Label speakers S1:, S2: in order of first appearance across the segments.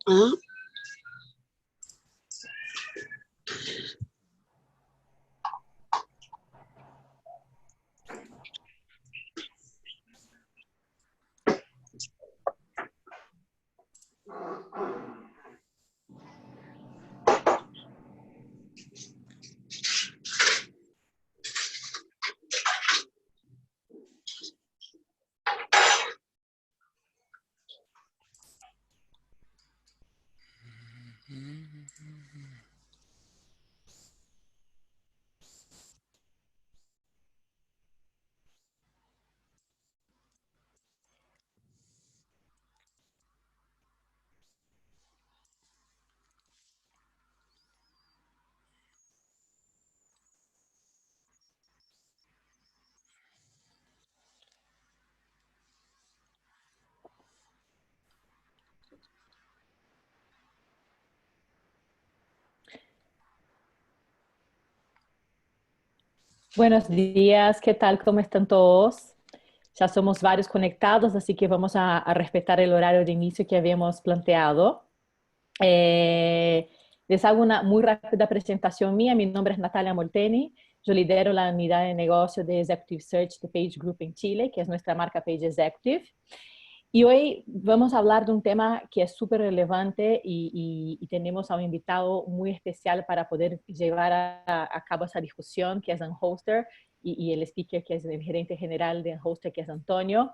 S1: Ah,
S2: Buenos días, ¿qué tal? ¿Cómo están todos? Ya somos varios conectados, así que vamos a respetar el horario de inicio que habíamos planteado. Eh, Les hago una muy rápida presentación mía. Mi nombre es Natalia Molteni. Yo lidero la unidad de negocio de Executive Search de Page Group en Chile, que es nuestra marca Page Executive. Y hoy vamos a hablar de un tema que es súper relevante y tenemos a un invitado muy especial para poder llevar a cabo esa discusión, que es Unhoster, y el speaker, que es el gerente general de Unhoster, que es Antonio.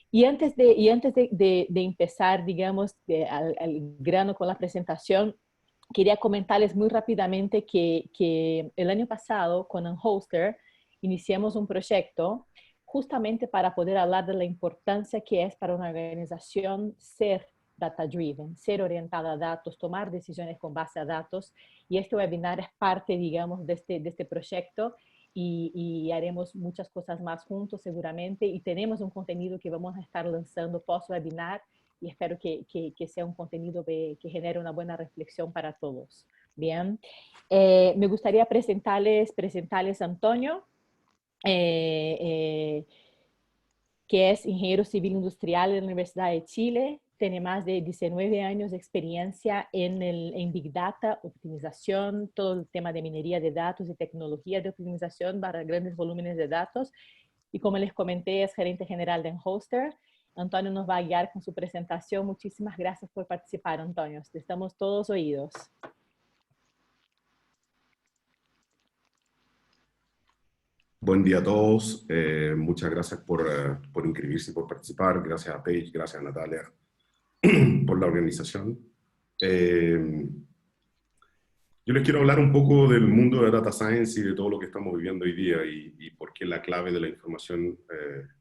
S2: Y antes de empezar, digamos, al grano con la presentación, quería comentarles muy rápidamente que el año pasado con Unhoster iniciamos un proyecto justamente para poder hablar de la importancia que es para una organización ser data-driven, ser orientada a datos, tomar decisiones con base a datos. Y este webinar es parte, digamos, de este proyecto y haremos muchas cosas más juntos seguramente. Y tenemos un contenido que vamos a estar lanzando post-webinar y espero que sea un contenido que genere una buena reflexión para todos. Bien, me gustaría presentarles a Antonio, eh, eh, que es ingeniero civil industrial en la Universidad de Chile. Tiene más de 19 años de experiencia en Big Data, optimización, todo el tema de minería de datos y tecnología de optimización para grandes volúmenes de datos. Y como les comenté, es gerente general de Unhoster. Antonio nos va a guiar con su presentación. Muchísimas gracias por participar, Antonio. Estamos todos oídos.
S3: Buen día a todos. Muchas gracias por inscribirse y por participar. Gracias a Paige, gracias a Natalia por la organización. Yo les quiero hablar un poco del mundo de Data Science y de todo lo que estamos viviendo hoy día y por qué la clave de la información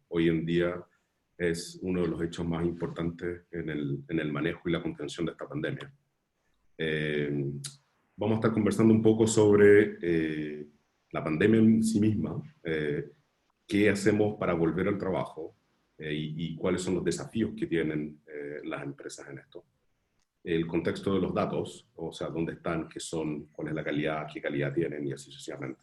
S3: hoy en día es uno de los hechos más importantes en el manejo y la contención de esta pandemia. Vamos a estar conversando un poco sobre la pandemia en sí misma, qué hacemos para volver al trabajo y cuáles son los desafíos que tienen las empresas en esto. El contexto de los datos, o sea, dónde están, qué son, cuál es la calidad, qué calidad tienen y así sucesivamente.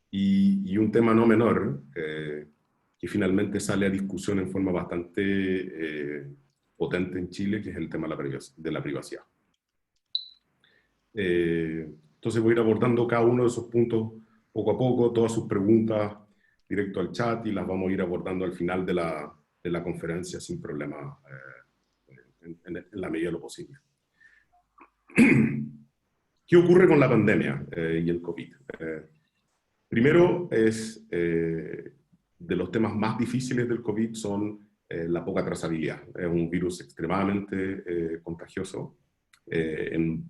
S3: Y un tema no menor, que finalmente sale a discusión en forma bastante potente en Chile, que es el tema de la privacidad. Entonces voy a ir abordando cada uno de esos puntos poco a poco, todas sus preguntas directo al chat y las vamos a ir abordando al final de la conferencia sin problema, en la medida de lo posible. ¿Qué ocurre con la pandemia y el COVID? Primero de los temas más difíciles del COVID son la poca trazabilidad. Es un virus extremadamente contagioso. En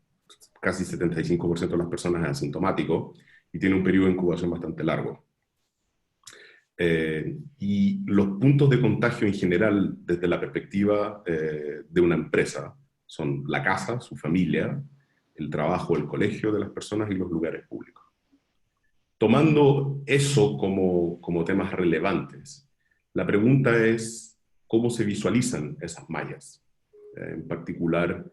S3: casi 75% de las personas es asintomático y tiene un periodo de incubación bastante largo. Y los puntos de contagio en general, desde la perspectiva de una empresa, son la casa, su familia, el trabajo, el colegio de las personas y los lugares públicos. Tomando eso como temas relevantes, la pregunta es cómo se visualizan esas mallas. En particular,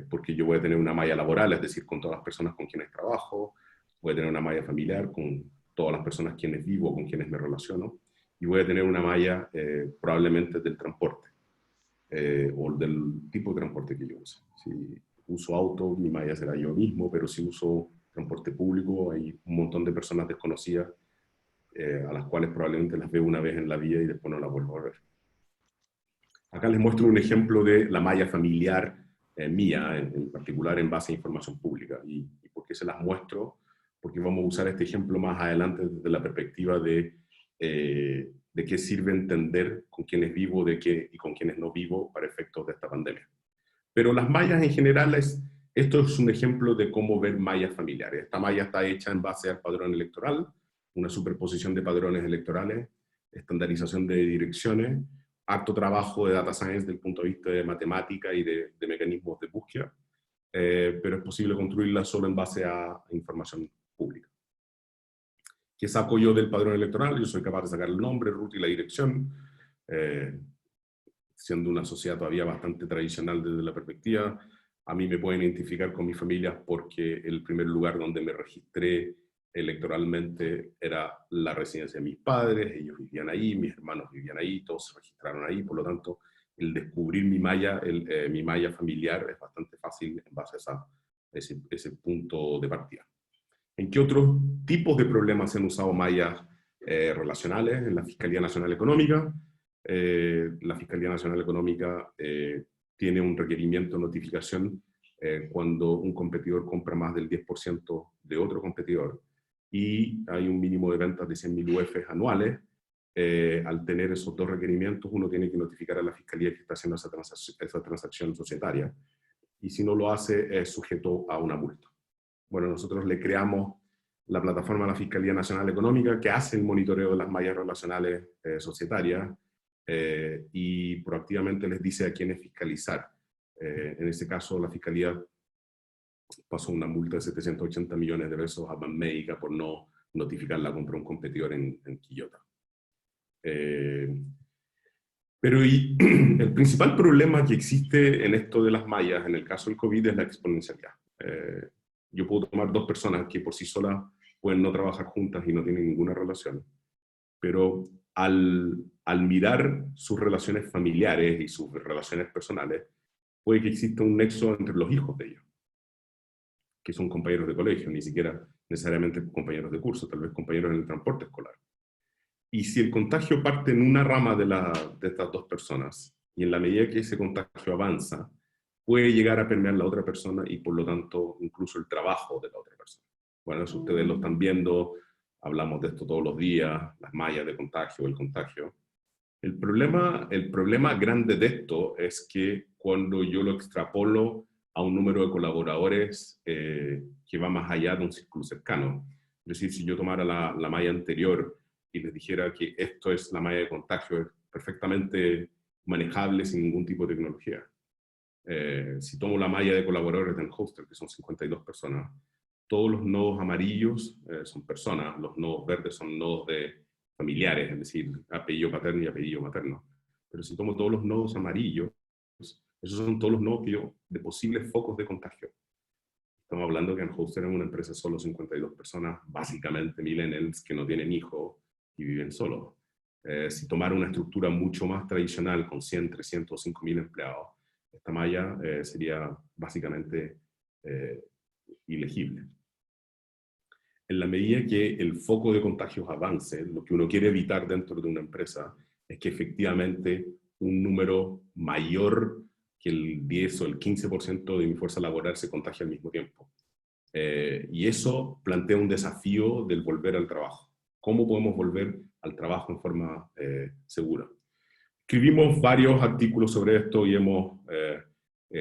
S3: porque yo voy a tener una malla laboral, es decir, con todas las personas con quienes trabajo, voy a tener una malla familiar con todas las personas quienes vivo, con quienes me relaciono, y voy a tener una malla probablemente del transporte, o del tipo de transporte que yo use. Si uso auto, mi malla será yo mismo, pero si uso transporte público, hay un montón de personas desconocidas a las cuales probablemente las veo una vez en la vida y después no las vuelvo a ver. Acá les muestro un ejemplo de la malla familiar mía, en particular en base a información pública. ¿Y por qué se las muestro? Porque vamos a usar este ejemplo más adelante desde la perspectiva de qué sirve entender con quiénes vivo y con quiénes no vivo para efectos de esta pandemia. Pero las mallas en general, esto es un ejemplo de cómo ver mallas familiares. Esta malla está hecha en base al padrón electoral, una superposición de padrones electorales, estandarización de direcciones, harto trabajo de data science desde el punto de vista de matemática y de mecanismos de búsqueda, pero es posible construirla solo en base a información pública. ¿Qué saco yo del padrón electoral? Yo soy capaz de sacar el nombre, ruta y la dirección, siendo una sociedad todavía bastante tradicional desde la perspectiva. A mí me pueden identificar con mi familia porque el primer lugar donde me registré electoralmente era la residencia de mis padres, ellos vivían ahí, mis hermanos vivían ahí, todos se registraron ahí, por lo tanto, el descubrir mi malla familiar es bastante fácil en base a ese punto de partida. ¿En qué otros tipos de problemas se han usado mallas relacionales? En la Fiscalía Nacional Económica. La Fiscalía Nacional Económica tiene un requerimiento de notificación cuando un competidor compra más del 10% de otro competidor y hay un mínimo de ventas de 100.000 UFs anuales. Al tener esos dos requerimientos, uno tiene que notificar a la Fiscalía que está haciendo esa transacción societaria, y si no lo hace es sujeto a una multa. Bueno, nosotros le creamos la plataforma a la Fiscalía Nacional Económica que hace el monitoreo de las mallas relacionales societarias y proactivamente les dice a quiénes fiscalizar. En este caso, la Fiscalía pasó una multa de 780 millones de pesos a Banmédica por no notificar la compra de un competidor en Quillota. Pero el principal problema que existe en esto de las mallas, en el caso del COVID, es la exponencialidad. Yo puedo tomar dos personas que por sí solas pueden no trabajar juntas y no tienen ninguna relación, pero al mirar sus relaciones familiares y sus relaciones personales, puede que exista un nexo entre los hijos de ellos, que son compañeros de colegio, ni siquiera necesariamente compañeros de curso, tal vez compañeros en el transporte escolar. Y si el contagio parte en una rama de estas dos personas, y en la medida que ese contagio avanza, puede llegar a permear la otra persona y por lo tanto incluso el trabajo de la otra persona. Bueno, eso ustedes lo están viendo, hablamos de esto todos los días, las mallas de contagio, el contagio. El problema grande de esto es que cuando yo lo extrapolo a un número de colaboradores que va más allá de un círculo cercano, es decir, si yo tomara la malla anterior y les dijera que esto es la malla de contagio, es perfectamente manejable sin ningún tipo de tecnología. Si tomo la malla de colaboradores de Hoster, que son 52 personas, todos los nodos amarillos son personas, los nodos verdes son nodos de familiares, es decir, apellido paterno y apellido materno. Pero si tomo todos los nodos amarillos, esos son todos los nodos de posibles focos de contagio. Estamos hablando que en Hoster es una empresa de solo 52 personas, básicamente millennials que no tienen hijos y viven solos. Si tomara una estructura mucho más tradicional con 100, 300 o 5.000 empleados, esta malla sería básicamente ilegible. En la medida que el foco de contagios avance, lo que uno quiere evitar dentro de una empresa es que efectivamente un número mayor que el 10 o el 15% de mi fuerza laboral se contagie al mismo tiempo. Y eso plantea un desafío del volver al trabajo. ¿Cómo podemos volver al trabajo en forma segura? Escribimos varios artículos sobre esto y hemos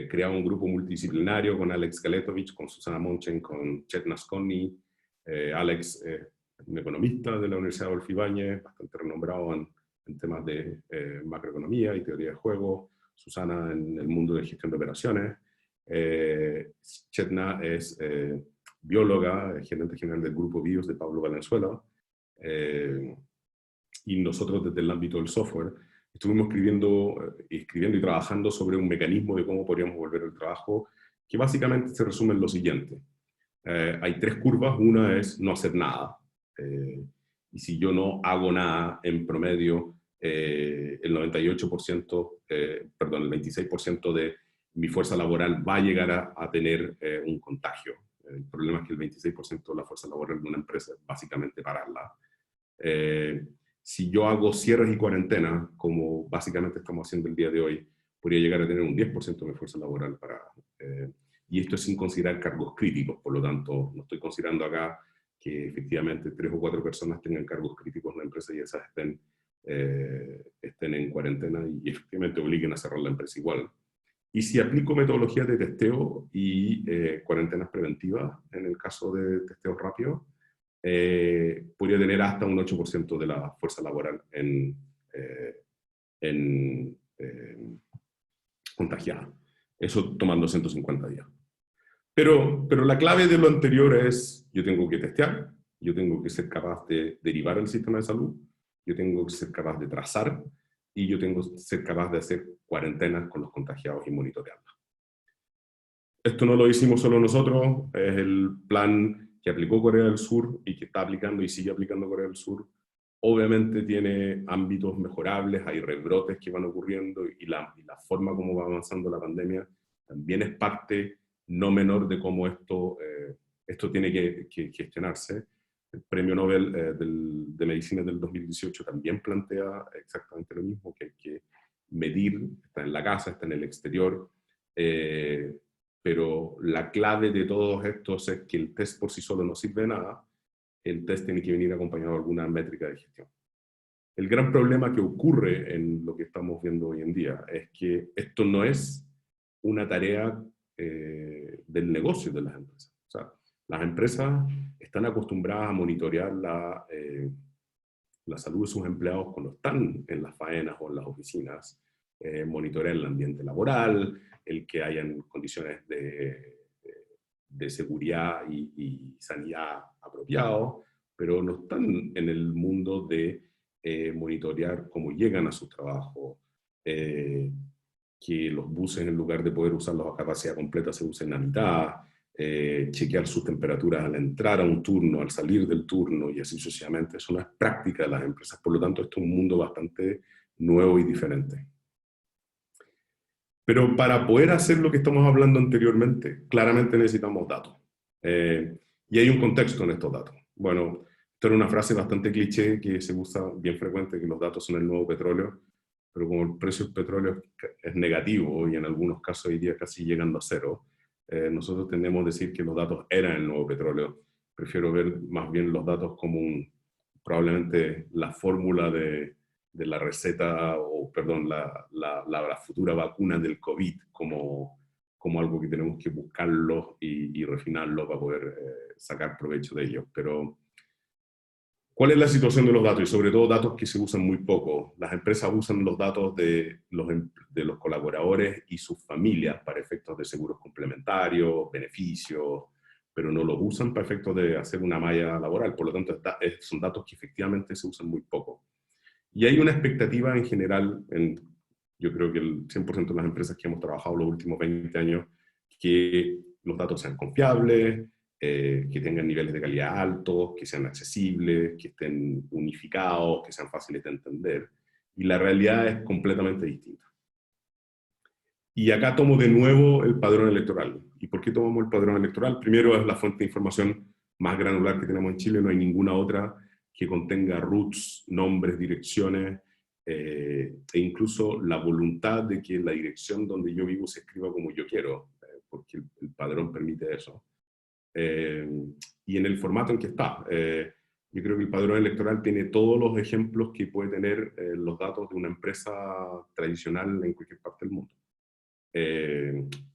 S3: creado un grupo multidisciplinario con Alex Galetovich, con Susana Monchen, con Chet Nasconi. Alex es un economista de la Universidad Adolfo Ibáñez, bastante renombrado en temas de macroeconomía y teoría de juego. Susana en el mundo de gestión de operaciones. Chetna es bióloga, gerente general del grupo BIOS de Pablo Valenzuela. Y nosotros desde el ámbito del software estuvimos escribiendo y trabajando sobre un mecanismo de cómo podríamos volver al trabajo, que básicamente se resume en lo siguiente. Hay tres curvas. Una es no hacer nada, Y si yo no hago nada, en promedio, el 98%, perdón, el 26% de mi fuerza laboral va a llegar a tener un contagio. El problema es que el 26% de la fuerza laboral de una empresa es básicamente pararla. Si yo hago cierres y cuarentena, como básicamente estamos haciendo el día de hoy, podría llegar a tener un 10% de mi fuerza laboral para... y esto es sin considerar cargos críticos, por lo tanto, no estoy considerando acá que efectivamente 3 o 4 personas tengan cargos críticos en la empresa y esas estén en cuarentena y efectivamente obliguen a cerrar la empresa igual. Y si aplico metodologías de testeo y cuarentenas preventivas, en el caso de testeos rápidos, podría tener hasta un 8% de la fuerza laboral contagiada. Eso tomando 150 días. Pero la clave de lo anterior es, yo tengo que testear, yo tengo que ser capaz de derivar el sistema de salud, yo tengo que ser capaz de trazar, y yo tengo que ser capaz de hacer cuarentenas con los contagiados y monitorearlos. Esto no lo hicimos solo nosotros, es el plan que aplicó Corea del Sur y que está aplicando y sigue aplicando Corea del Sur. Obviamente tiene ámbitos mejorables, hay rebrotes que van ocurriendo y la forma como va avanzando la pandemia también es parte no menor de cómo esto tiene que gestionarse. El Premio Nobel de Medicina del 2018 también plantea exactamente lo mismo, que hay que medir, está en la casa, está en el exterior, pero la clave de todos estos es que el test por sí solo no sirve de nada, el test tiene que venir acompañado de alguna métrica de gestión. El gran problema que ocurre en lo que estamos viendo hoy en día es que esto no es una tarea del negocio de las empresas. O sea, las empresas están acostumbradas a monitorear la salud de sus empleados cuando están en las faenas o en las oficinas, monitorear el ambiente laboral, el que hayan condiciones de seguridad y sanidad apropiados, pero no están en el mundo de monitorear cómo llegan a su trabajo, que los buses en lugar de poder usarlos a capacidad completa se usen a mitad, chequear sus temperaturas al entrar a un turno, al salir del turno y así sucesivamente. Eso no es práctica de las empresas, por lo tanto esto es un mundo bastante nuevo y diferente. Pero para poder hacer lo que estamos hablando anteriormente, claramente necesitamos datos. Y hay un contexto en estos datos. Bueno, esto era una frase bastante cliché que se usa bien frecuente, que los datos son el nuevo petróleo, pero como el precio del petróleo es negativo y en algunos casos hoy día casi llegando a cero, nosotros tendemos a decir que los datos eran el nuevo petróleo. Prefiero ver más bien los datos como probablemente la fórmula de la receta, o perdón, la futura vacuna del COVID como algo que tenemos que buscarlo y refinarlo para poder sacar provecho de ellos. Pero, ¿cuál es la situación de los datos? Y sobre todo datos que se usan muy poco. Las empresas usan los datos de los colaboradores y sus familias para efectos de seguros complementarios, beneficios, pero no los usan para efectos de hacer una malla laboral. Por lo tanto, son datos que efectivamente se usan muy poco. Y hay una expectativa en general, yo creo que el 100% de las empresas que hemos trabajado los últimos 20 años, que los datos sean confiables, que tengan niveles de calidad altos, que sean accesibles, que estén unificados, que sean fáciles de entender. Y la realidad es completamente distinta. Y acá tomo de nuevo el padrón electoral. ¿Y por qué tomamos el padrón electoral? Primero, es la fuente de información más granular que tenemos en Chile, no hay ninguna otra que contenga roots, nombres, direcciones, e incluso la voluntad de que la dirección donde yo vivo se escriba como yo quiero, porque el padrón permite eso. Y en el formato en que está. Yo creo que el padrón electoral tiene todos los ejemplos que puede tener los datos de una empresa tradicional en cualquier parte del mundo.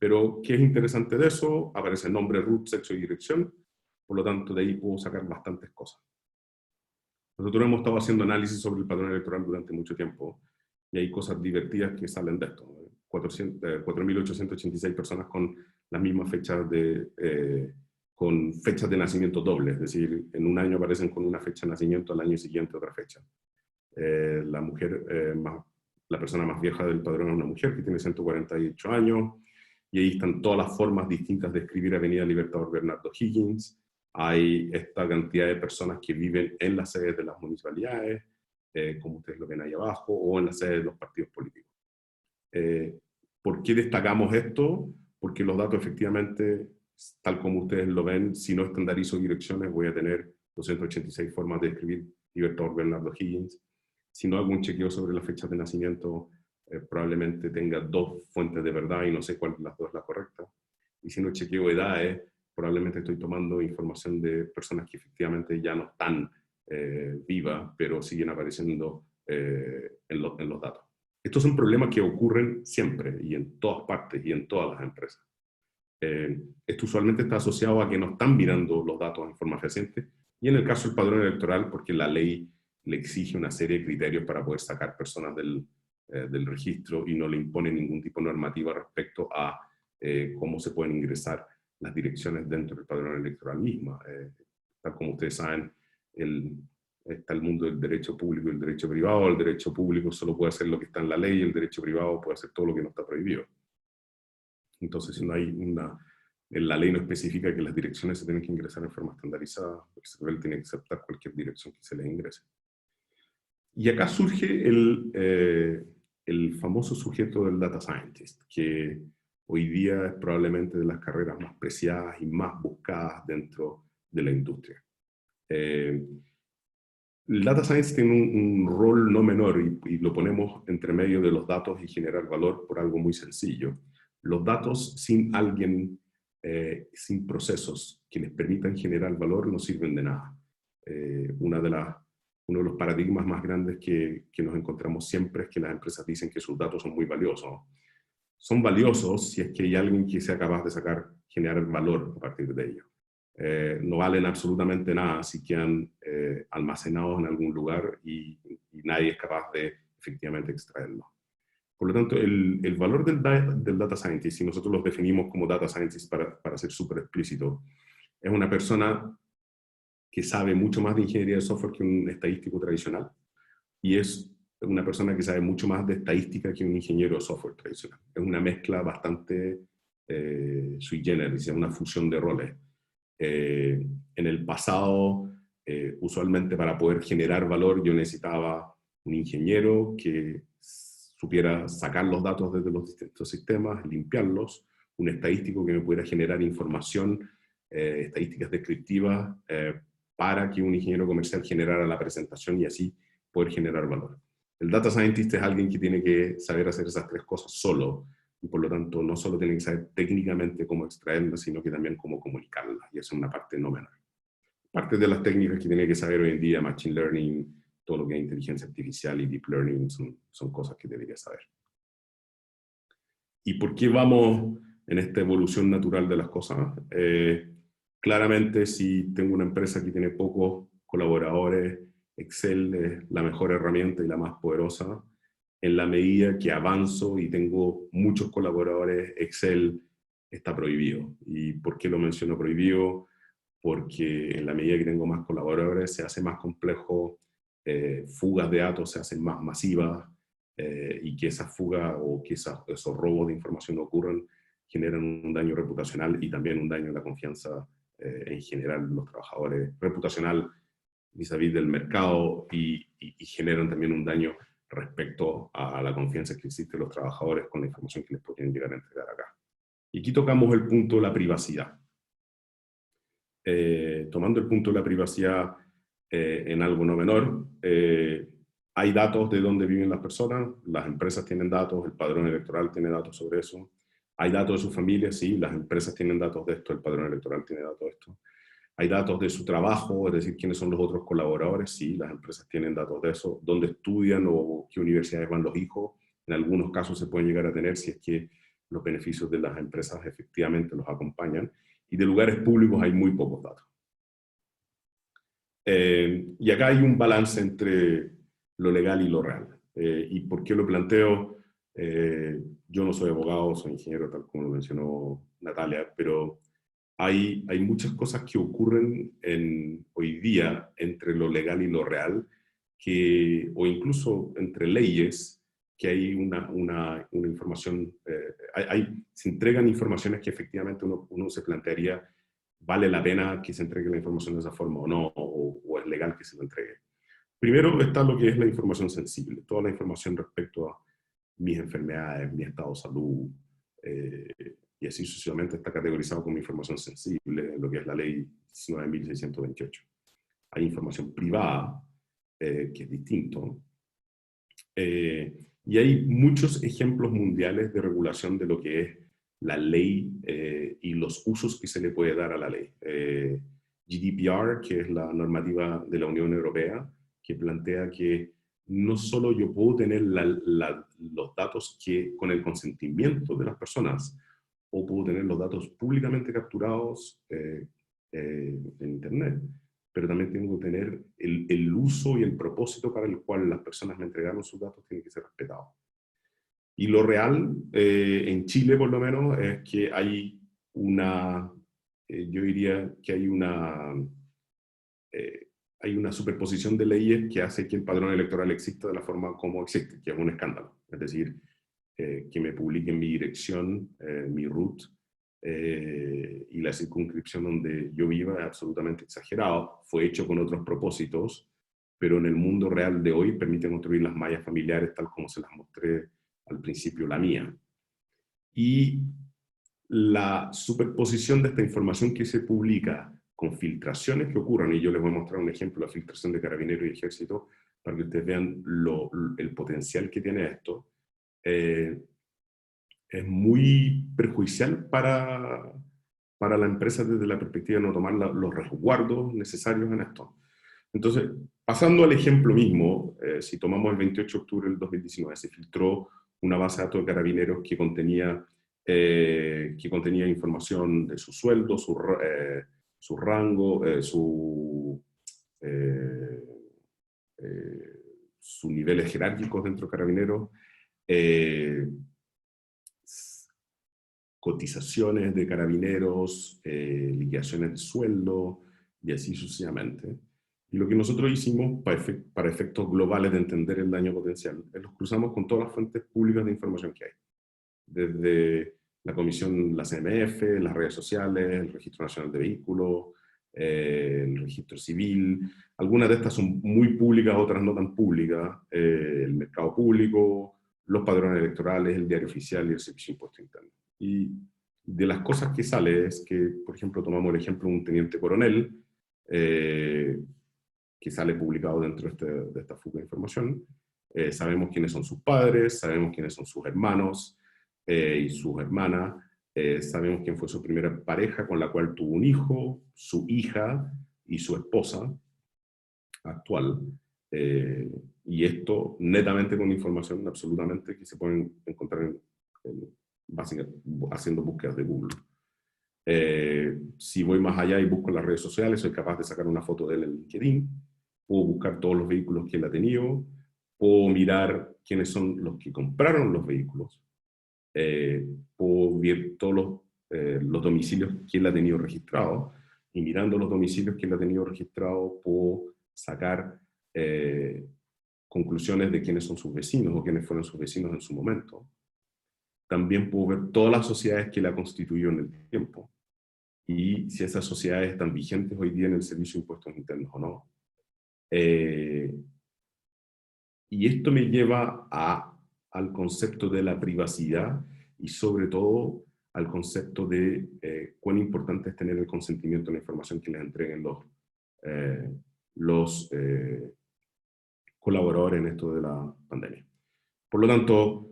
S3: Pero, ¿qué es interesante de eso? Aparece nombre, root, sexo y dirección, por lo tanto de ahí puedo sacar bastantes cosas. Nosotros hemos estado haciendo análisis sobre el padrón electoral durante mucho tiempo y hay cosas divertidas que salen de esto. 4.886 personas con las mismas fechas con fechas de nacimiento dobles, es decir, en un año aparecen con una fecha de nacimiento, al año siguiente otra fecha. La persona más vieja del padrón es una mujer que tiene 148 años, y ahí están todas las formas distintas de escribir Avenida Libertador Bernardo Higgins, hay esta cantidad de personas que viven en las sedes de las municipalidades, como ustedes lo ven ahí abajo, o en las sedes de los partidos políticos. ¿Por qué destacamos esto? Porque los datos efectivamente, tal como ustedes lo ven, si no estandarizo direcciones, voy a tener 286 formas de escribir Libertador Bernardo Higgins. Si no hago un chequeo sobre las fechas de nacimiento, probablemente tenga 2 fuentes de verdad y no sé cuál de las 2 es la correcta. Y si no chequeo edades, probablemente estoy tomando información de personas que efectivamente ya no están vivas, pero siguen apareciendo en los datos. Estos son problemas que ocurren siempre y en todas partes y en todas las empresas. Esto usualmente está asociado a que no están mirando los datos en forma fehaciente, y en el caso del padrón electoral, porque la ley le exige una serie de criterios para poder sacar personas del registro y no le impone ningún tipo de normativa respecto a cómo se pueden ingresar las direcciones dentro del padrón electoral misma. Tal como ustedes saben, está el mundo del derecho público y el derecho privado. El derecho público solo puede hacer lo que está en la ley, y el derecho privado puede hacer todo lo que no está prohibido. Entonces, si no hay la ley no especifica que las direcciones se tienen que ingresar en forma estandarizada, el CERVEL tiene que aceptar cualquier dirección que se les ingrese. Y acá surge el famoso sujeto del data scientist, que hoy día es probablemente de las carreras más preciadas y más buscadas dentro de la industria. El data science tiene un rol no menor, y lo ponemos entre medio de los datos y generar valor por algo muy sencillo. Los datos sin alguien, sin procesos que les permitan generar valor, no sirven de nada. Uno de los paradigmas más grandes que nos encontramos siempre es que las empresas dicen que sus datos son muy valiosos. Son valiosos si es que hay alguien que sea capaz de generar valor a partir de ellos. No valen absolutamente nada si quedan almacenados en algún lugar y nadie es capaz de efectivamente extraerlos. Por lo tanto, el valor del data scientist, si nosotros los definimos como data scientist para ser súper explícito, es una persona que sabe mucho más de ingeniería de software que un estadístico tradicional, y es una persona que sabe mucho más de estadística que un ingeniero de software tradicional. Es una mezcla bastante sui generis, es una fusión de roles. En el pasado, usualmente para poder generar valor, yo necesitaba un ingeniero que supiera sacar los datos desde los distintos sistemas, limpiarlos, un estadístico que me pudiera generar información, estadísticas descriptivas, para que un ingeniero comercial generara la presentación y así poder generar valor. El data scientist es alguien que tiene que saber hacer esas 3 cosas solo, y por lo tanto no solo tiene que saber técnicamente cómo extraerlas, sino que también cómo comunicarlas, y eso es una parte no menor. Parte de las técnicas que tiene que saber hoy en día, Machine Learning, todo lo que es inteligencia artificial y Deep Learning, son cosas que debería saber. ¿Y por qué vamos en esta evolución natural de las cosas? Claramente, si tengo una empresa que tiene pocos colaboradores, Excel es la mejor herramienta y la más poderosa. En la medida que avanzo y tengo muchos colaboradores, Excel está prohibido. ¿Y por qué lo menciono prohibido? Porque en la medida que tengo más colaboradores se hace más complejo, fugas de datos se hacen más masivas, y que esas fugas o que esos robos de información ocurran generan un daño reputacional y también un daño a la confianza en general de los trabajadores, reputacional vis-a-vis del mercado, y generan también un daño respecto a la confianza que existe en los trabajadores con la información que les podrían llegar a entregar acá. Y aquí tocamos el punto de la privacidad. Tomando el punto de la privacidad en algo no menor, hay datos de dónde viven las personas, las empresas tienen datos, el padrón electoral tiene datos sobre eso, hay datos de su familia, sí, las empresas tienen datos de esto, el padrón electoral tiene datos de esto. Hay datos de su trabajo, es decir, quiénes son los otros colaboradores, sí, las empresas tienen datos de eso, dónde estudian o qué universidades van los hijos, en algunos casos se pueden llegar a tener si es que los beneficios de las empresas efectivamente los acompañan, y de lugares públicos hay muy pocos datos. Y acá hay un balance entre lo legal y lo real. ¿Y por qué lo planteo? Yo no soy abogado, soy ingeniero, tal como lo mencionó Natalia, pero hay muchas cosas que ocurren hoy día entre lo legal y lo real, o incluso entre leyes, que hay una información, se entregan informaciones que efectivamente uno se plantearía ¿vale la pena que se entregue la información de esa forma o no? ¿O es legal que se lo entregue? Primero está lo que es la información sensible, toda la información respecto a mis enfermedades, mi estado de salud, eh, y así sucesivamente está categorizado como información sensible, lo que es la ley 19.628. Hay información privada, que es distinto, y hay muchos ejemplos mundiales de regulación de lo que es la ley y los usos que se le puede dar a la ley. GDPR, que es la normativa de la Unión Europea, que plantea que no solo yo puedo tener los datos que con el consentimiento de las personas, o puedo tener los datos públicamente capturados en Internet, pero también tengo que tener el uso y el propósito para el cual las personas me entregaron sus datos tiene que ser respetado. Y lo real, en Chile por lo menos, es que hay una, yo diría que hay una superposición de leyes que hace que el padrón electoral exista de la forma como existe, que es un escándalo. Es decir, que me publiquen mi dirección, mi root, y la circunscripción donde yo viva es absolutamente exagerado. Fue hecho con otros propósitos, pero en el mundo real de hoy permite construir las mallas familiares tal como se las mostré al principio, la mía. Y la superposición de esta información que se publica con filtraciones que ocurran, y yo les voy a mostrar un ejemplo, la filtración de Carabineros y Ejército, para que ustedes vean el potencial que tiene esto. Es muy perjudicial para la empresa desde la perspectiva de no tomar los resguardos necesarios en esto. Entonces, pasando al ejemplo mismo, si tomamos el 28 de octubre del 2019, se filtró una base de datos de Carabineros que contenía información de su sueldo, su rango, eh, sus niveles jerárquicos dentro de Carabineros, cotizaciones de Carabineros, liquidaciones de sueldo, y así sucesivamente. Y lo que nosotros hicimos para efectos globales de entender el daño potencial, es los cruzamos con todas las fuentes públicas de información que hay. Desde la comisión, la CMF, las redes sociales, el Registro Nacional de Vehículos, el registro civil. Algunas de estas son muy públicas, otras no tan públicas. El mercado público, los padrones electorales, el diario oficial y el servicio de impuesto interno. Y de las cosas que sale es que, por ejemplo, tomamos el ejemplo de un teniente coronel, que sale publicado dentro de esta fuga de información. Sabemos quiénes son sus padres, sabemos quiénes son sus hermanos y sus hermanas, sabemos quién fue su primera pareja con la cual tuvo un hijo, su hija y su esposa actual. Y esto netamente con información absolutamente que se pueden encontrar haciendo búsquedas de Google. Si voy más allá y busco en las redes sociales, soy capaz de sacar una foto de él en LinkedIn, puedo buscar todos los vehículos que él ha tenido, puedo mirar quiénes son los que compraron los vehículos, puedo ver todos los domicilios que él ha tenido registrados, y mirando los domicilios que él ha tenido registrados puedo sacar conclusiones de quiénes son sus vecinos o quiénes fueron sus vecinos en su momento. También puedo ver todas las sociedades que él ha constituido en el tiempo, y si esas sociedades están vigentes hoy día en el Servicio de Impuestos Internos o no. Y esto me lleva al concepto de la privacidad y sobre todo al concepto de cuán importante es tener el consentimiento en la información que les entreguen los colaboradores en esto de la pandemia. Por lo tanto,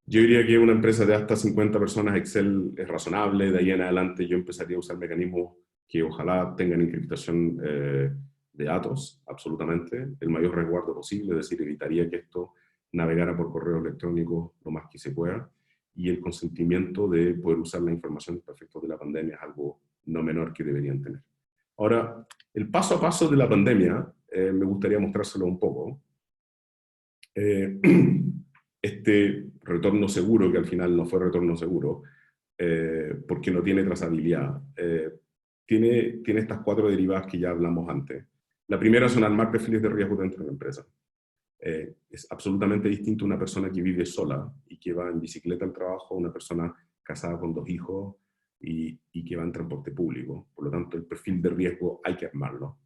S3: yo diría que una empresa de hasta 50 personas, Excel es razonable. De ahí en adelante yo empezaría a usar mecanismos que ojalá tengan encriptación de datos, absolutamente, el mayor resguardo posible, es decir, evitaría que esto navegara por correo electrónico lo más que se pueda, y el consentimiento de poder usar la información para efectos de la pandemia es algo no menor que deberían tener. Ahora, el paso a paso de la pandemia, me gustaría mostrárselo un poco. Este retorno seguro, que al final no fue retorno seguro, porque no tiene trazabilidad, tiene estas 4 derivadas que ya hablamos antes. La primera son armar perfiles de riesgo dentro de la empresa. Es absolutamente distinto una persona que vive sola y que va en bicicleta al trabajo, una persona casada con 2 hijos, y que va en transporte público. Por lo tanto, el perfil de riesgo hay que armarlo.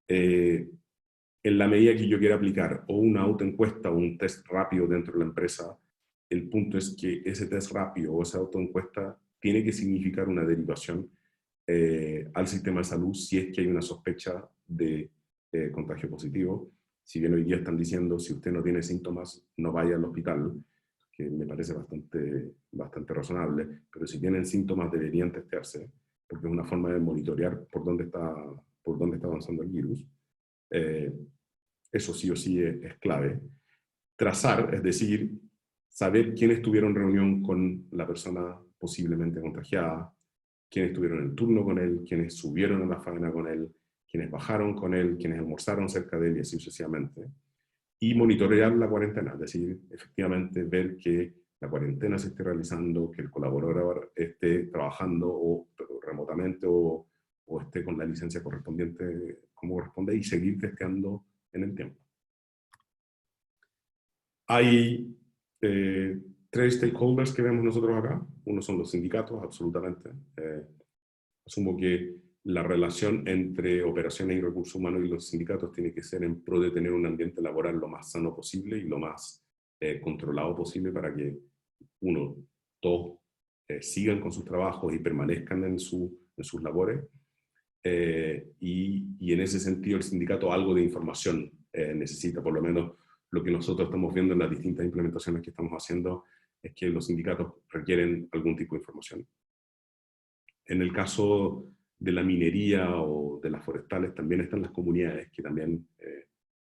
S3: En la medida que yo quiera aplicar o una autoencuesta o un test rápido dentro de la empresa, el punto es que ese test rápido o esa autoencuesta tiene que significar una derivación al sistema de salud si es que hay una sospecha de contagio positivo. Si bien hoy día están diciendo, si usted no tiene síntomas, no vaya al hospital, que me parece bastante razonable, pero si tienen síntomas deberían testearse, porque es una forma de monitorear por dónde está avanzando el virus. Eso sí o sí es clave. Trazar, es decir, saber quiénes tuvieron reunión con la persona posiblemente contagiada, quiénes tuvieron el turno con él, quiénes subieron a la faena con él, quiénes bajaron con él, quiénes almorzaron cerca de él y así sucesivamente. Y monitorear la cuarentena, es decir, efectivamente ver que la cuarentena se esté realizando, que el colaborador esté trabajando o remotamente o esté con la licencia correspondiente como corresponde y seguir testeando en el tiempo. Hay 3 stakeholders que vemos nosotros acá. Uno son los sindicatos, absolutamente. Asumo que la relación entre operaciones y recursos humanos y los sindicatos tiene que ser en pro de tener un ambiente laboral lo más sano posible y lo más controlado posible para que, todos sigan con sus trabajos y permanezcan en sus labores. Y en ese sentido el sindicato algo de información necesita, por lo menos lo que nosotros estamos viendo en las distintas implementaciones que estamos haciendo es que los sindicatos requieren algún tipo de información. En el caso de la minería o de las forestales también están las comunidades que también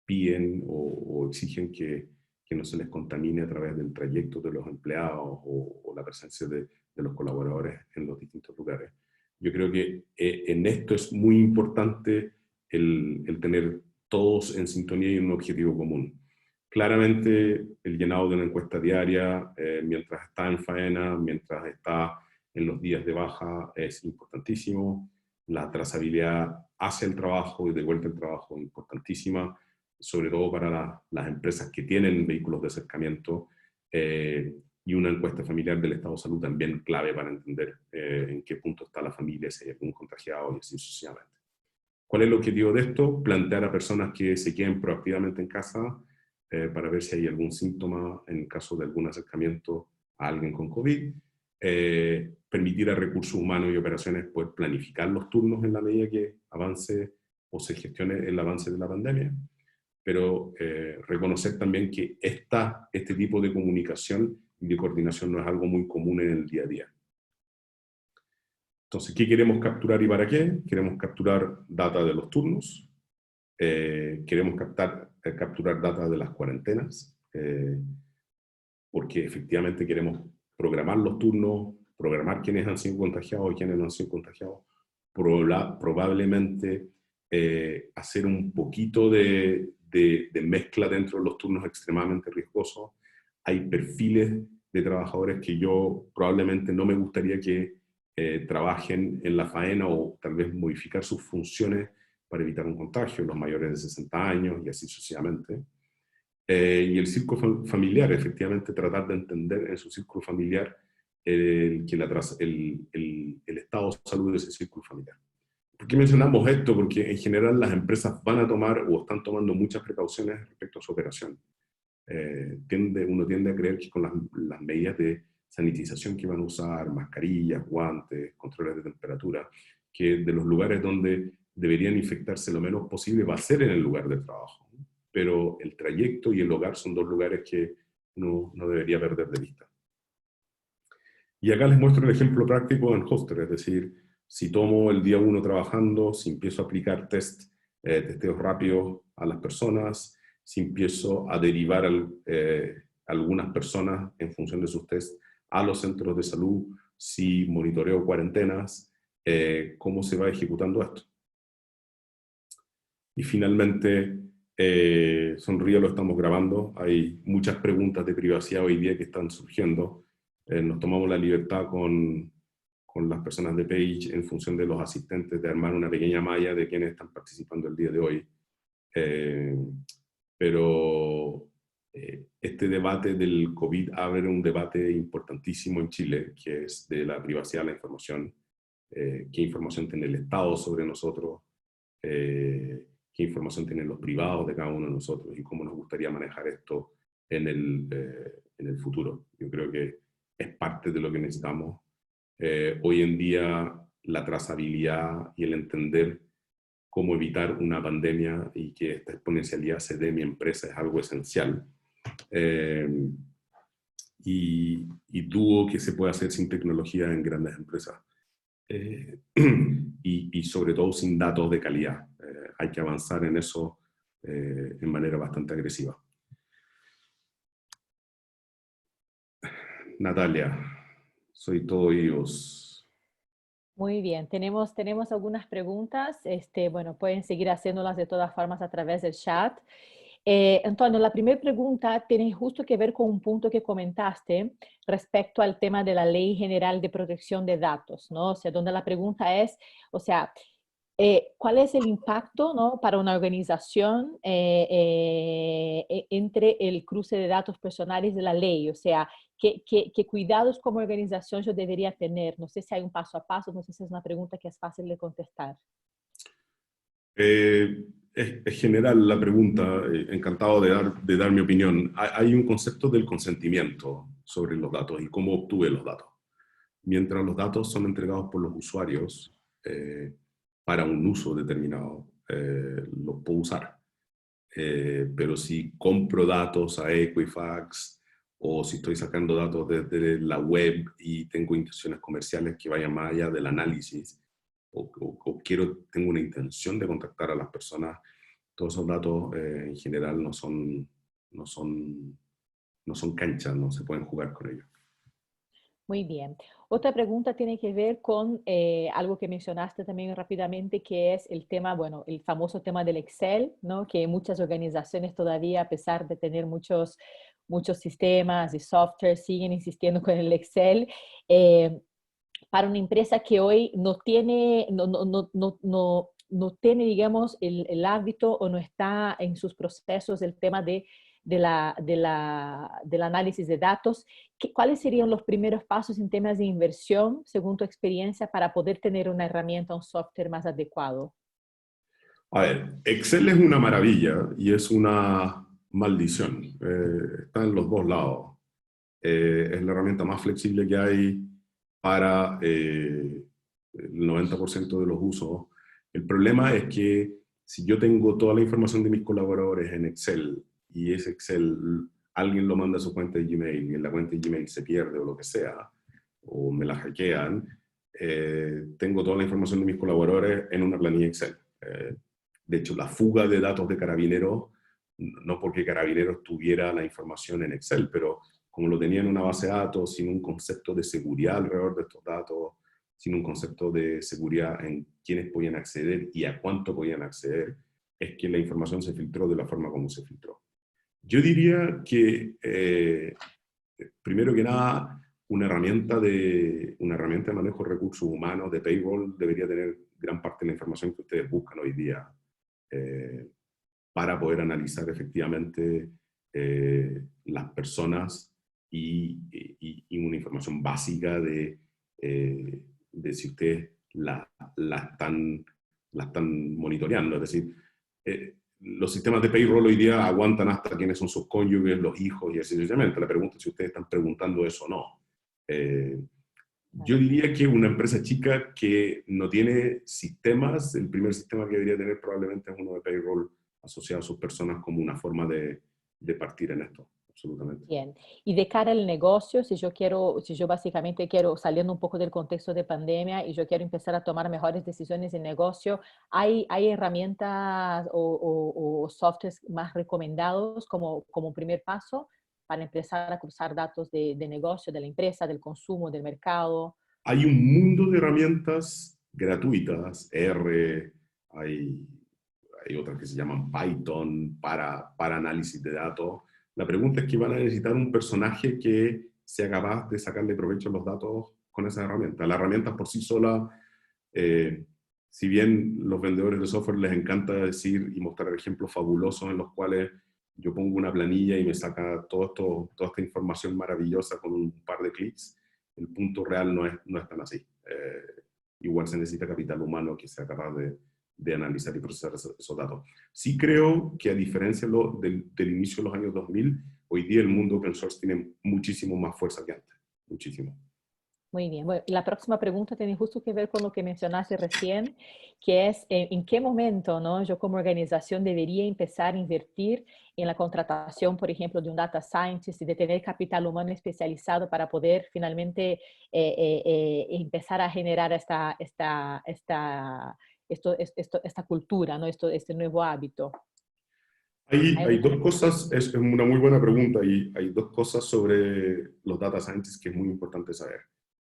S3: piden o exigen que no se les contamine a través del trayecto de los empleados o la presencia de los colaboradores en los distintos lugares. Yo creo que en esto es muy importante el tener todos en sintonía y un objetivo común. Claramente el llenado de una encuesta diaria, mientras está en faena, mientras está en los días de baja, es importantísimo. La trazabilidad hacia el trabajo y de vuelta al trabajo es importantísima, sobre todo para las empresas que tienen vehículos de acercamiento, y una encuesta familiar del estado de salud también clave para entender en qué punto está la familia, si hay algún contagiado y así sucesivamente. ¿Cuál es el objetivo de esto? Plantear a personas que se queden proactivamente en casa para ver si hay algún síntoma en el caso de algún acercamiento a alguien con COVID. Permitir a recursos humanos y operaciones poder planificar los turnos en la medida que avance o se gestione el avance de la pandemia, pero reconocer también que este tipo de comunicación y de coordinación no es algo muy común en el día a día. Entonces, ¿qué queremos capturar y para qué? Queremos capturar data de los turnos, queremos capturar data de las cuarentenas, porque efectivamente queremos programar los turnos, programar quiénes han sido contagiados y quiénes no han sido contagiados, probablemente hacer un poquito de mezcla dentro de los turnos extremadamente riesgosos. Hay perfiles de trabajadores que yo probablemente no me gustaría que trabajen en la faena o tal vez modificar sus funciones para evitar un contagio, los mayores de 60 años y así sucesivamente. Y el círculo familiar, efectivamente tratar de entender en su círculo familiar el estado de salud de ese círculo familiar. ¿Por qué mencionamos esto? Porque en general las empresas van a tomar o están tomando muchas precauciones respecto a su operación. Uno tiende a creer que con las medidas de sanitización que van a usar, mascarillas, guantes, controles de temperatura, que de los lugares donde deberían infectarse lo menos posible va a ser en el lugar de trabajo. Pero el trayecto y el hogar son 2 lugares que no debería perder de vista. Y acá les muestro el ejemplo práctico en Hoster, es decir, si tomo el día 1 trabajando, si empiezo a aplicar testeos rápidos a las personas, si empiezo a derivar algunas personas en función de sus tests a los centros de salud, si monitoreo cuarentenas, ¿cómo se va ejecutando esto? Y finalmente, Sonríe lo estamos grabando. Hay muchas preguntas de privacidad hoy día que están surgiendo. Nos tomamos la libertad con las personas de Page en función de los asistentes de armar una pequeña malla de quienes están participando el día de hoy. Pero este debate del COVID abre un debate importantísimo en Chile, que es de la privacidad de la información. ¿Qué información tiene el Estado sobre nosotros? ¿Qué información tienen los privados de cada uno de nosotros? Y cómo nos gustaría manejar esto en el futuro. Yo creo que es parte de lo que necesitamos. Hoy en día, la trazabilidad y el entender cómo evitar una pandemia y que esta exponencialidad se dé en mi empresa es algo esencial. Y dudo que se pueda hacer sin tecnología en grandes empresas. Y sobre todo sin datos de calidad. Hay que avanzar en eso en manera bastante agresiva. Natalia, soy todo oídos.
S2: Muy bien, tenemos algunas preguntas. Bueno, pueden seguir haciéndolas de todas formas a través del chat. Antonio, la primera pregunta tiene justo que ver con un punto que comentaste respecto al tema de la Ley General de Protección de Datos, ¿no? O sea, donde la pregunta es, o sea, ¿cuál es el impacto, ¿no?, para una organización entre el cruce de datos personales de la ley? O sea, ¿qué cuidados como organización yo debería tener? No sé si hay un paso a paso, no sé si es una pregunta que es fácil de contestar.
S3: Es general la pregunta, encantado de dar mi opinión. Hay un concepto del consentimiento sobre los datos y cómo obtuve los datos. Mientras los datos son entregados por los usuarios para un uso determinado, los puedo usar. Pero si compro datos a Equifax o si estoy sacando datos desde la web y tengo intenciones comerciales que vayan más allá del análisis, o tengo una intención de contactar a las personas, todos esos datos en general no son canchas, no se pueden jugar con ellos.
S2: Muy bien. Otra pregunta tiene que ver con algo que mencionaste también rápidamente, que es el tema, bueno, el famoso tema del Excel, ¿no? Que muchas organizaciones todavía, a pesar de tener muchos sistemas y software, siguen insistiendo con el Excel. Para una empresa que hoy no tiene, no tiene, digamos, el hábito o no está en sus procesos el tema del análisis de datos, ¿cuáles serían los primeros pasos en temas de inversión, según tu experiencia, para poder tener una herramienta, un software más adecuado?
S3: A ver, Excel es una maravilla y es una maldición. Está en los dos lados. Es la herramienta más flexible que hay para el 90% de los usos. El problema es que si yo tengo toda la información de mis colaboradores en Excel y ese Excel alguien lo manda a su cuenta de Gmail y en la cuenta de Gmail se pierde o lo que sea, o me la hackean, tengo toda la información de mis colaboradores en una planilla Excel. De hecho, la fuga de datos de Carabineros, no porque Carabineros tuviera la información en Excel, pero como lo tenía en una base de datos, sin un concepto de seguridad alrededor de estos datos, sin un concepto de seguridad en quiénes podían acceder y a cuánto podían acceder, es que la información se filtró de la forma como se filtró. Yo diría que, primero que nada, una herramienta de manejo de recursos humanos, de payroll, debería tener gran parte de la información que ustedes buscan hoy día para poder analizar efectivamente las personas y una información básica de si ustedes la están monitoreando. Es decir, los sistemas de payroll hoy día aguantan hasta quiénes son sus cónyuges, los hijos y así sucesivamente. La pregunta es si ustedes están preguntando eso o no. Yo diría que una empresa chica que no tiene sistemas, el primer sistema que debería tener probablemente es uno de payroll asociado a sus personas como una forma de partir en esto, absolutamente.
S2: Bien. Y de cara al negocio, si yo básicamente quiero, saliendo un poco del contexto de pandemia y yo quiero empezar a tomar mejores decisiones de negocio, ¿hay herramientas o softwares más recomendados como primer paso para empezar a cruzar datos de negocio, de la empresa, del consumo, del mercado?
S3: Hay un mundo de herramientas gratuitas, hay otras que se llaman Python para análisis de datos. La pregunta es que van a necesitar un personaje que sea capaz de sacarle provecho a los datos con esa herramienta. La herramienta por sí sola, si bien los vendedores de software les encanta decir y mostrar ejemplos fabulosos en los cuales yo pongo una planilla y me saca toda esta información maravillosa con un par de clics. El punto real no es tan así. Igual se necesita capital humano que sea capaz de analizar y procesar esos datos. Sí creo que a diferencia del inicio de los años 2000, hoy día el mundo open source tiene muchísimo más fuerza que antes. Muchísimo.
S2: Muy bien. Bueno, la próxima pregunta tiene justo que ver con lo que mencionaste recién, que es en qué momento, ¿no? Yo como organización debería empezar a invertir en la contratación, por ejemplo, de un data scientist y de tener capital humano especializado para poder finalmente empezar a generar esta cultura, ¿no? Este nuevo hábito. ¿Hay
S3: Hay dos
S2: alguna?
S3: cosas, es una muy buena pregunta, y hay dos cosas sobre los data scientists que es muy importante saber.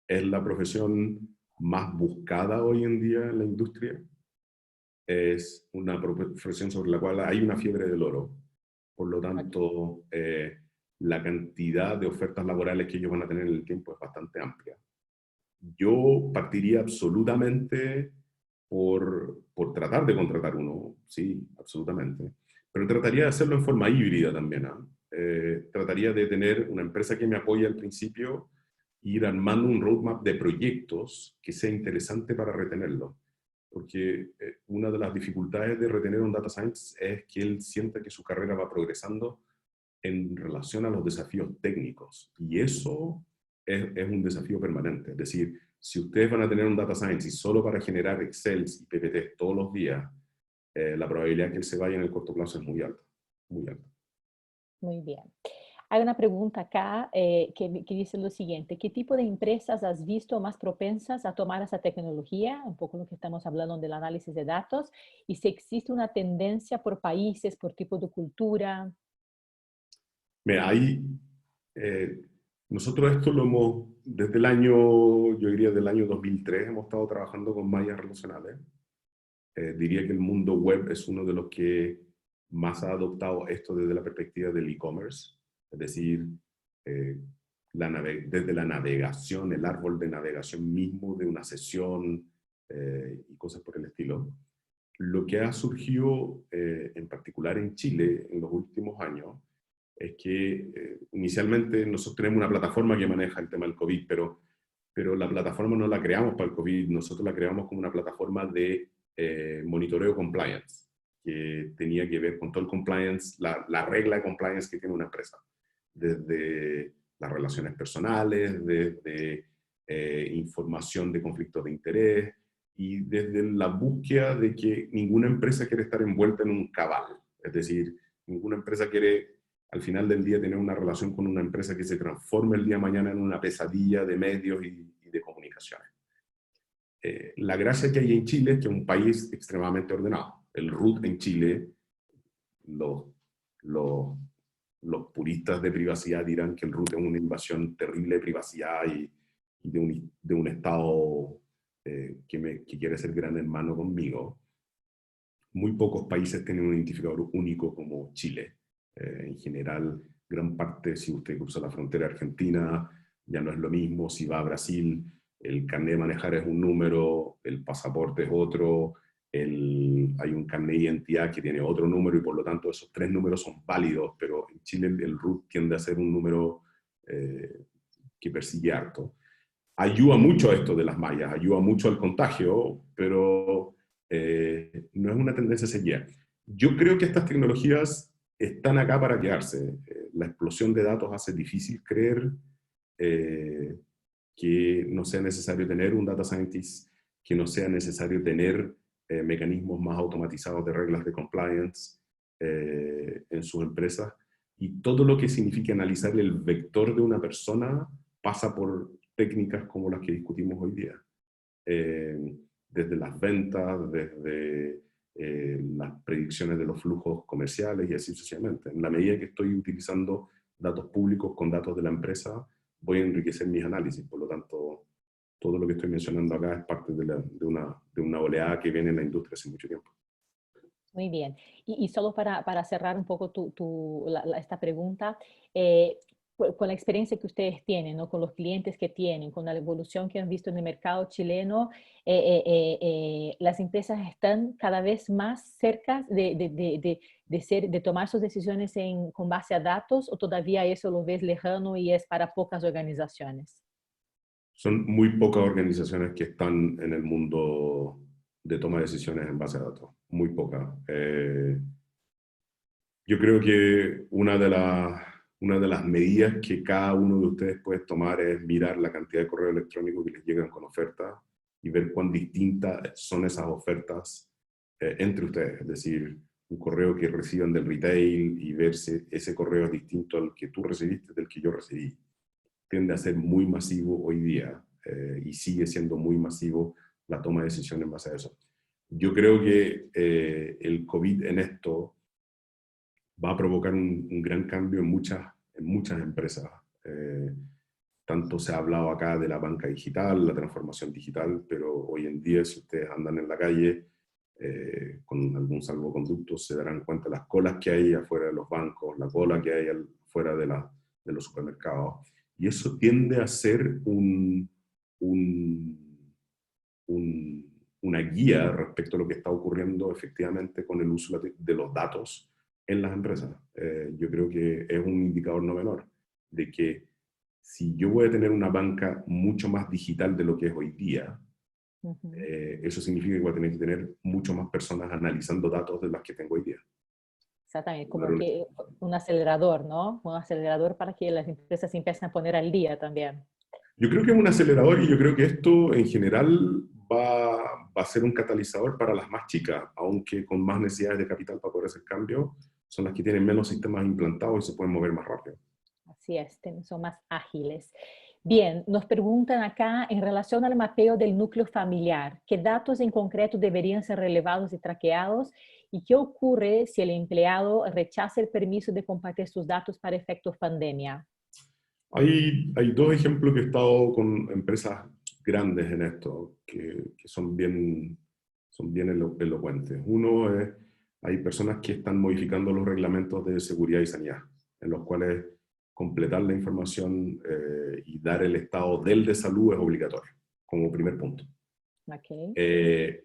S3: Es la profesión más buscada hoy en día en la industria. Es una profesión sobre la cual hay una fiebre del oro. Por lo tanto, la cantidad de ofertas laborales que ellos van a tener en el tiempo es bastante amplia. Yo partiría absolutamente por tratar de contratar uno, sí, absolutamente. Pero trataría de hacerlo en forma híbrida también. Trataría de tener una empresa que me apoye al principio, ir armando un roadmap de proyectos que sea interesante para retenerlo. Porque una de las dificultades de retener un data science es que él sienta que su carrera va progresando en relación a los desafíos técnicos. Y eso es un desafío permanente. Es decir, si ustedes van a tener un data science y solo para generar Excel y PPT todos los días, la probabilidad que él se vaya en el corto plazo es muy alta. Muy alta.
S2: Muy bien. Hay una pregunta acá que dice lo siguiente: ¿qué tipo de empresas has visto más propensas a tomar esa tecnología? Un poco lo que estamos hablando del análisis de datos. Y si existe una tendencia por países, por tipo de cultura.
S3: Mira, ahí nosotros esto lo hemos, desde el año, yo diría del año 2003, hemos estado trabajando con mallas relacionales. Diría que el mundo web es uno de los que más ha adoptado esto desde la perspectiva del e-commerce, es decir, eh, desde la navegación, el árbol de navegación mismo de una sesión y cosas por el estilo. Lo que ha surgido en particular en Chile en los últimos años es que inicialmente nosotros tenemos una plataforma que maneja el tema del COVID, pero la plataforma no la creamos para el COVID, nosotros la creamos como una plataforma de monitoreo compliance, que tenía que ver con todo el compliance, la regla de compliance que tiene una empresa, desde las relaciones personales, desde información de conflictos de interés, y desde la búsqueda de que ninguna empresa quiere estar envuelta en un cabal, es decir, ninguna empresa quiere al final del día tener una relación con una empresa que se transforme el día de mañana en una pesadilla de medios y de comunicaciones. La gracia que hay en Chile es que es un país extremadamente ordenado. El RUT en Chile, los, los, los puristas de privacidad dirán que el RUT es una invasión terrible de privacidad y de un Estado que quiere ser gran hermano conmigo. Muy pocos países tienen un identificador único como Chile. En general, gran parte, si usted cruza la frontera argentina, ya no es lo mismo. Si va a Brasil, el carnet de manejar es un número, el pasaporte es otro, hay un carnet de identidad que tiene otro número, y por lo tanto esos tres números son válidos, pero en Chile el RUT tiende a ser un número que persigue harto. Ayuda mucho a esto de las mallas, ayuda mucho al contagio, pero no es una tendencia seguida. Yo creo que estas tecnologías están acá para quedarse. La explosión de datos hace difícil creer que no sea necesario tener un data scientist, que no sea necesario tener mecanismos más automatizados de reglas de compliance en sus empresas. Y todo lo que signifique analizar el vector de una persona pasa por técnicas como las que discutimos hoy día. Desde las ventas, desde las predicciones de los flujos comerciales y así sucesivamente. En la medida que estoy utilizando datos públicos con datos de la empresa, voy a enriquecer mis análisis. Por lo tanto, todo lo que estoy mencionando acá es parte de una oleada que viene en la industria hace mucho tiempo.
S2: Muy bien. Y solo para cerrar un poco esta pregunta, con la experiencia que ustedes tienen, ¿no? Con los clientes que tienen, con la evolución que han visto en el mercado chileno, las empresas están cada vez más cerca de tomar sus decisiones con base a datos, o todavía eso lo ves lejano y es para pocas organizaciones.
S3: Son muy pocas organizaciones que están en el mundo de toma de decisiones en base a datos, muy pocas. Yo creo que una de las medidas que cada uno de ustedes puede tomar es mirar la cantidad de correos electrónicos que les llegan con ofertas y ver cuán distintas son esas ofertas entre ustedes. Es decir, un correo que reciban del retail y ver si ese correo es distinto al que tú recibiste del que yo recibí. Tiende a ser muy masivo hoy día y sigue siendo muy masivo la toma de decisiones en base a eso. Yo creo que el COVID en esto va a provocar un gran cambio en muchas empresas. Tanto se ha hablado acá de la banca digital, la transformación digital, pero hoy en día si ustedes andan en la calle con algún salvoconducto se darán cuenta de las colas que hay afuera de los bancos, la cola que hay afuera de los supermercados. Y eso tiende a ser una guía respecto a lo que está ocurriendo efectivamente con el uso de los datos en las empresas. Yo creo que es un indicador no menor de que si yo voy a tener una banca mucho más digital de lo que es hoy día, eso significa que voy a tener que tener mucho más personas analizando datos de las que tengo hoy día.
S2: Exactamente, como que un acelerador, ¿no? Un acelerador para que las empresas se empiecen a poner al día también.
S3: Yo creo que es un acelerador y yo creo que esto en general va a ser un catalizador para las más chicas, aunque con más necesidades de capital para poder hacer cambio, son las que tienen menos sistemas implantados y se pueden mover más rápido.
S2: Así es, son más ágiles. Bien, nos preguntan acá en relación al mapeo del núcleo familiar, ¿qué datos en concreto deberían ser relevados y traqueados? ¿Y qué ocurre si el empleado rechaza el permiso de compartir sus datos para efectos pandemia?
S3: Hay dos ejemplos que he estado con empresas grandes en esto, que son bien elocuentes. Uno es, hay personas que están modificando los reglamentos de seguridad y sanidad, en los cuales completar la información y dar el estado de salud es obligatorio, como primer punto.
S2: Okay.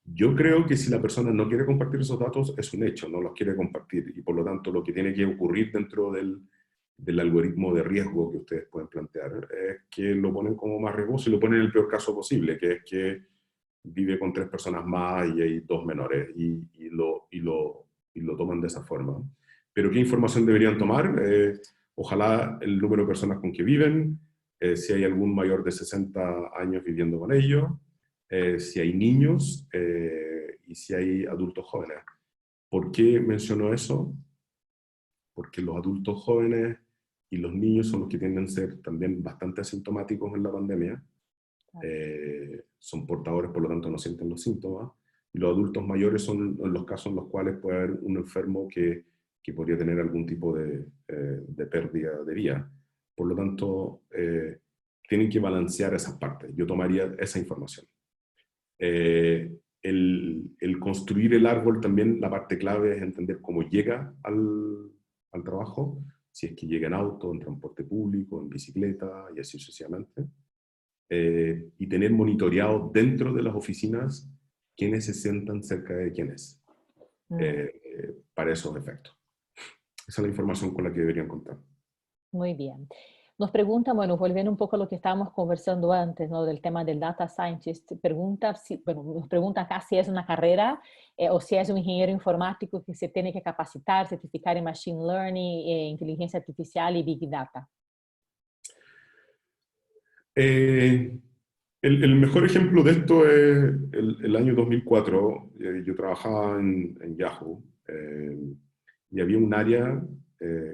S3: Yo creo que si la persona no quiere compartir esos datos, es un hecho, no los quiere compartir, y por lo tanto lo que tiene que ocurrir dentro del algoritmo de riesgo que ustedes pueden plantear es que lo ponen como más riesgoso y lo ponen en el peor caso posible, que es que vive con 3 personas más y hay 2 menores, y lo toman de esa forma. Pero ¿qué información deberían tomar? Ojalá el número de personas con que viven, si hay algún mayor de 60 años viviendo con ellos, si hay niños y si hay adultos jóvenes. ¿Por qué menciono eso? Porque los adultos jóvenes y los niños son los que tienden a ser también bastante asintomáticos en la pandemia. Son portadores, por lo tanto no sienten los síntomas. Y los adultos mayores son los casos en los cuales puede haber un enfermo que podría tener algún tipo de pérdida de vida. Por lo tanto, tienen que balancear esas partes. Yo tomaría esa información. El construir el árbol también, la parte clave es entender cómo llega al trabajo, si es que llega en auto, en transporte público, en bicicleta y así sucesivamente. Y tener monitoreado dentro de las oficinas quiénes se sientan cerca de quiénes para esos efectos. Esa es la información con la que deberían contar.
S2: Muy bien. Nos preguntan, bueno, volviendo un poco a lo que estábamos conversando antes, ¿no? Del tema del data scientist, nos pregunta acá si es una carrera o si es un ingeniero informático que se tiene que capacitar, certificar en Machine Learning, inteligencia artificial y Big Data.
S3: El mejor ejemplo de esto es el año 2004. Yo trabajaba en Yahoo y había un área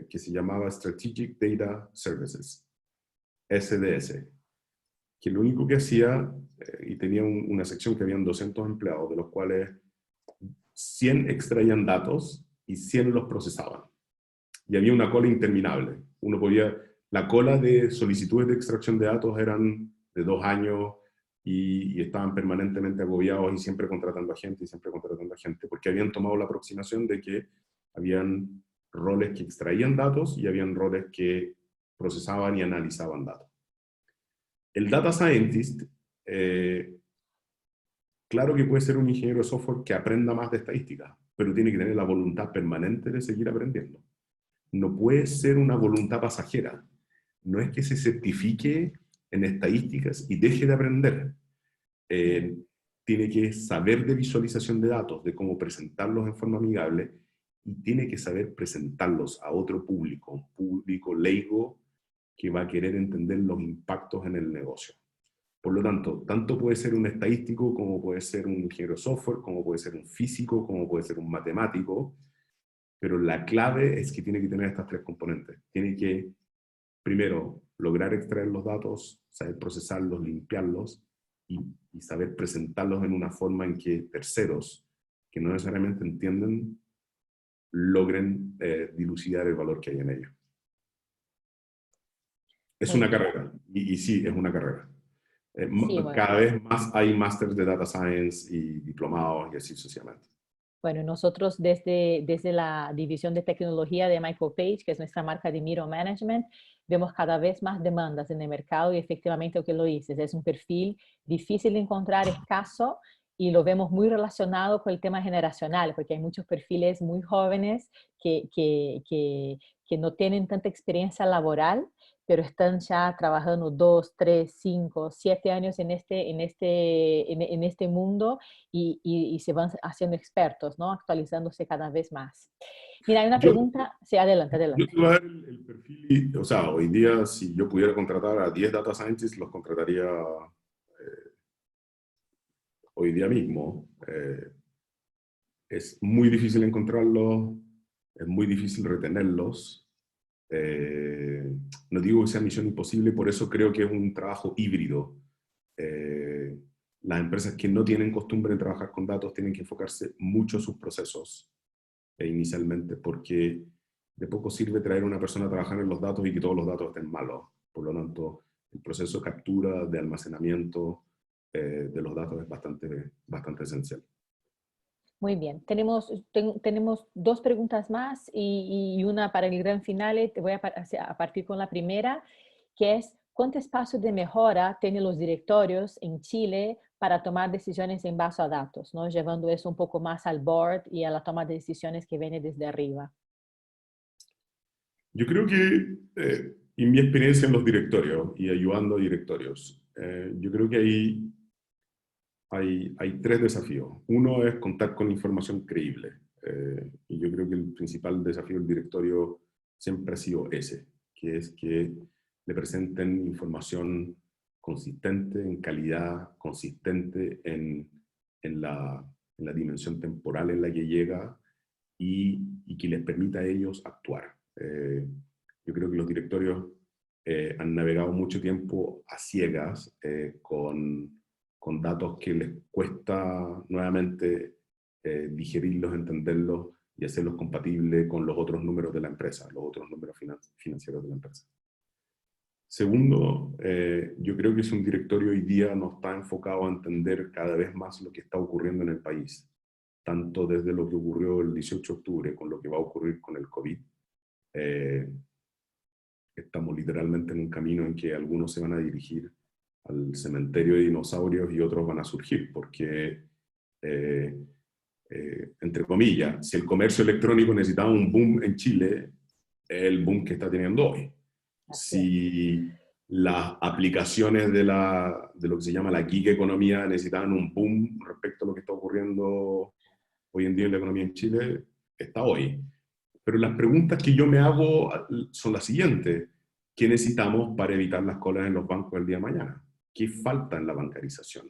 S3: que se llamaba Strategic Data Services, SDS, que lo único que hacía, y tenía una sección que habían 200 empleados, de los cuales 100 extraían datos y 100 los procesaban. Y había una cola interminable. La cola de solicitudes de extracción de datos eran de 2 años y estaban permanentemente agobiados y siempre contratando a gente porque habían tomado la aproximación de que habían roles que extraían datos y habían roles que procesaban y analizaban datos. El data scientist, claro que puede ser un ingeniero de software que aprenda más de estadística, pero tiene que tener la voluntad permanente de seguir aprendiendo. No puede ser una voluntad pasajera. No es que se certifique en estadísticas y deje de aprender. Tiene que saber de visualización de datos, de cómo presentarlos en forma amigable, y tiene que saber presentarlos a otro público, un público leigo que va a querer entender los impactos en el negocio. Por lo tanto, tanto puede ser un estadístico, como puede ser un ingeniero de software, como puede ser un físico, como puede ser un matemático, pero la clave es que tiene que tener estas tres componentes. Tiene que, primero, lograr extraer los datos, saber procesarlos, limpiarlos, y saber presentarlos en una forma en que terceros, que no necesariamente entienden, logren dilucidar el valor que hay en ellos. Es
S2: Muy
S3: una
S2: bien.
S3: carrera, y sí, es una carrera.
S2: Sí, bueno.
S3: Cada vez más hay másters de data science y diplomados y así sucesivamente.
S2: Bueno, nosotros desde la división de tecnología de Michael Page, que es nuestra marca de Middle Management, vemos cada vez más demandas en el mercado y efectivamente lo que lo dices, es un perfil difícil de encontrar, escaso, y lo vemos muy relacionado con el tema generacional, porque hay muchos perfiles muy jóvenes que no tienen tanta experiencia laboral, pero están ya trabajando 2, 3, 5, 7 años en este mundo y se van haciendo expertos, ¿no? Actualizándose cada vez más. Mira, hay una
S3: Yo,
S2: pregunta. Sí, adelante,
S3: yo
S2: adelante.
S3: te voy a dar el perfil, o sea, hoy día si yo pudiera contratar a 10 data scientists, los contrataría hoy día mismo. Es muy difícil encontrarlos, es muy difícil retenerlos. No digo que sea misión imposible, por eso creo que es un trabajo híbrido. Las empresas que no tienen costumbre de trabajar con datos tienen que enfocarse mucho en sus procesos inicialmente, porque de poco sirve traer a una persona a trabajar en los datos y que todos los datos estén malos. Por lo tanto, el proceso de captura, de almacenamiento de los datos es bastante esencial.
S2: Muy bien. Tenemos dos preguntas más y una para el gran final. Te voy a partir con la primera, que es, ¿cuánto espacio de mejora tienen los directorios en Chile para tomar decisiones en base a datos, ¿no? Llevando eso un poco más al board y a la toma de decisiones que viene desde arriba?
S3: Yo creo que, en mi experiencia en los directorios y ayudando a directorios, yo creo que hay tres desafíos. Uno es contar con información creíble. Y yo creo que el principal desafío del directorio siempre ha sido ese, que es que le presenten información consistente, en calidad, consistente en la dimensión temporal en la que llega y que les permita a ellos actuar. Yo creo que los directorios han navegado mucho tiempo a ciegas con datos que les cuesta nuevamente digerirlos, entenderlos y hacerlos compatibles con los otros números de la empresa, los otros números financieros de la empresa. Segundo, yo creo que si un directorio hoy día no está enfocado a entender cada vez más lo que está ocurriendo en el país, tanto desde lo que ocurrió el 18 de octubre con lo que va a ocurrir con el COVID, estamos literalmente en un camino en que algunos se van a dirigir al cementerio de dinosaurios y otros van a surgir, porque, entre comillas, si el comercio electrónico necesitaba un boom en Chile, es el boom que está teniendo hoy.
S2: Así es.
S3: Si las aplicaciones de lo que se llama la gig economía necesitaban un boom respecto a lo que está ocurriendo hoy en día en la economía en Chile, está hoy. Pero las preguntas que yo me hago son las siguientes. ¿Qué necesitamos para evitar las colas en los bancos el día de mañana? ¿Qué falta en la bancarización?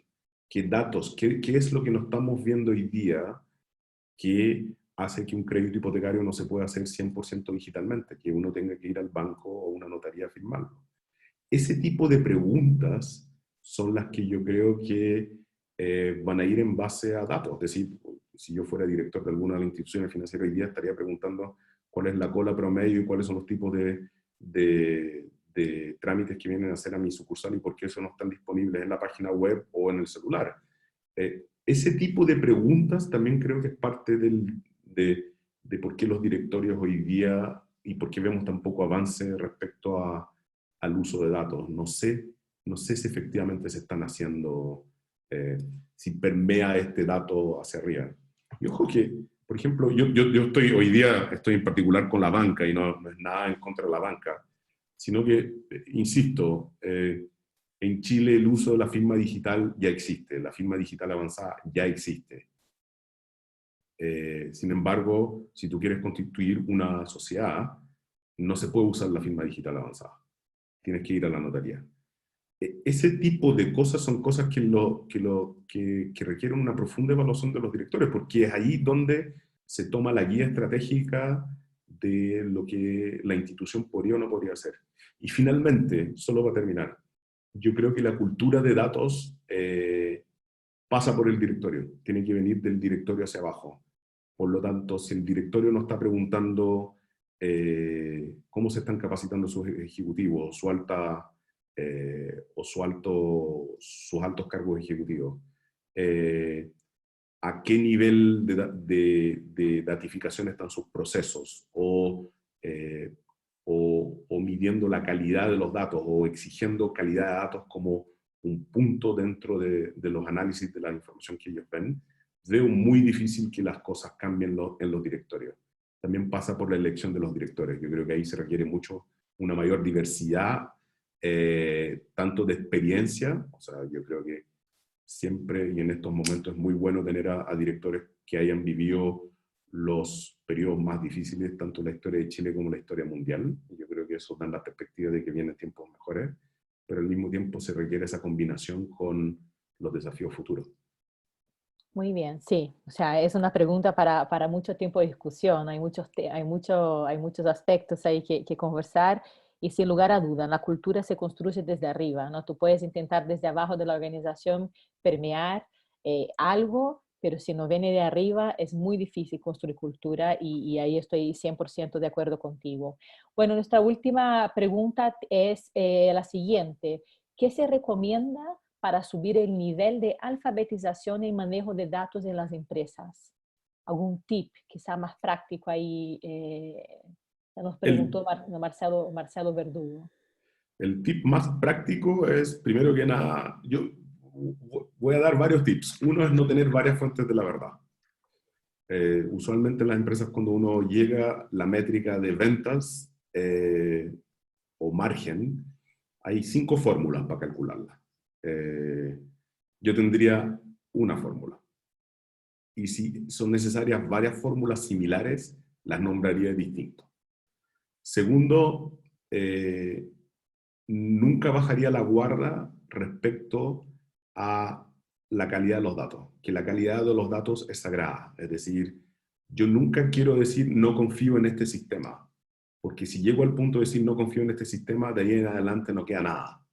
S3: ¿Qué datos? ¿Qué es lo que no estamos viendo hoy día que hace que un crédito hipotecario no se pueda hacer 100% digitalmente? Que uno tenga que ir al banco o una notaría a firmarlo. Ese tipo de preguntas son las que yo creo que van a ir en base a datos. Es decir, si yo fuera director de alguna de las instituciones financieras hoy día, estaría preguntando cuál es la cola promedio y cuáles son los tipos de trámites que vienen a hacer a mi sucursal y por qué eso no están disponibles en la página web o en el celular. Ese tipo de preguntas también creo que es parte de por qué los directorios hoy día y por qué vemos tan poco avance respecto a al uso de datos. No sé si efectivamente se están haciendo, si permea este dato hacia arriba. Y ojo que, por ejemplo, yo estoy hoy día, estoy en particular con la banca, y no es nada en contra de la banca, sino que, insisto, en Chile el uso de la firma digital ya existe, la firma digital avanzada ya existe. Sin embargo, si tú quieres constituir una sociedad, no se puede usar la firma digital avanzada. Tienes que ir a la notaría. Ese tipo de cosas son cosas que requieren una profunda evaluación de los directores, porque es ahí donde se toma la guía estratégica de lo que la institución podría o no podría hacer. Y finalmente, solo para terminar, yo creo que la cultura de datos pasa por el directorio, tiene que venir del directorio hacia abajo. Por lo tanto, si el directorio no está preguntando cómo se están capacitando sus ejecutivos, sus altos cargos ejecutivos, a qué nivel de datificación están sus procesos, o midiendo la calidad de los datos, o exigiendo calidad de datos como un punto dentro de los análisis de la información que ellos ven, veo muy difícil que las cosas cambien en los directorios. También pasa por la elección de los directores. Yo creo que ahí se requiere mucho una mayor diversidad, tanto de experiencia, o sea, yo creo que siempre y en estos momentos es muy bueno tener a directores que hayan vivido los periodos más difíciles, tanto en la historia de Chile como en la historia mundial. Yo creo que eso da la perspectiva de que vienen tiempos mejores, pero al mismo tiempo se requiere esa combinación con los desafíos futuros.
S2: Muy bien, sí. O sea, es una pregunta para mucho tiempo de discusión. Hay muchos aspectos ahí que conversar y sin lugar a duda, la cultura se construye desde arriba, ¿no? Tú puedes intentar desde abajo de la organización permear algo, pero si no viene de arriba es muy difícil construir cultura y ahí estoy 100% de acuerdo contigo. Bueno, nuestra última pregunta es la siguiente. ¿Qué se recomienda para subir el nivel de alfabetización y manejo de datos en las empresas? ¿Algún tip quizá más práctico ahí? Nos
S3: El,
S2: preguntó Marcelo Verdugo.
S3: el tip más práctico es, primero que nada, yo voy a dar varios tips. Uno es no tener varias fuentes de la verdad. Usualmente en las empresas, cuando uno llega la métrica de ventas o margen, hay 5 fórmulas para calcularla. Yo tendría una fórmula. Y si son necesarias varias fórmulas similares, las nombraría distinto. Segundo, nunca bajaría la guardia respecto a la calidad de los datos, que la calidad de los datos es sagrada. Es decir, yo nunca quiero decir no confío en este sistema, porque si llego al punto de decir no confío en este sistema, de ahí en adelante no queda nada.